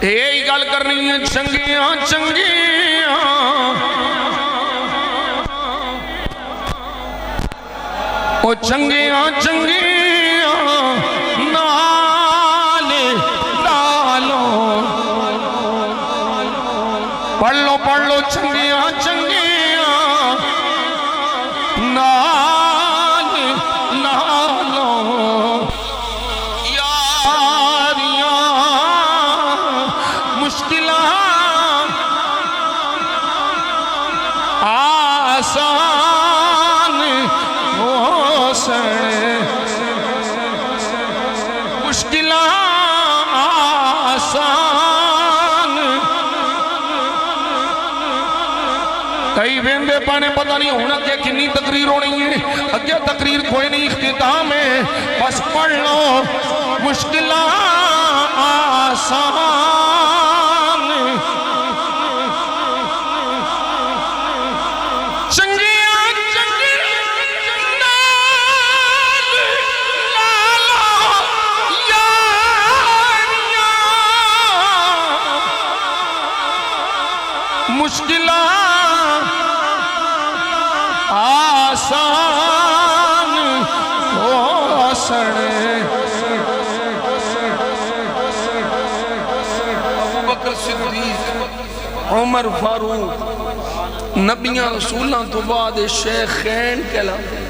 یہی گل کرنی ہے چنگیاں چنگیاں او چنگیاں چنگیاں نال ڈالو پڑھ لو چنگیاں چنگیاں نال ڈالو یاریاں مشکلات آسان ہو سڑے مشکلات آسان کئی ویندے پانے پتہ نہیں ہونا کہ کنی تقریر ہونی ہے اگے تقریر کوئی نہیں اختتام ہے بس پڑھ لو مشکلات آسان چنگیاں چنگیاں نال ڈالو یاریاں مشکلات آسان ہو سڑے ابو بکر صدیق عمر فاروق نبیاں رسولاں تو بعد شیخین کہلاتے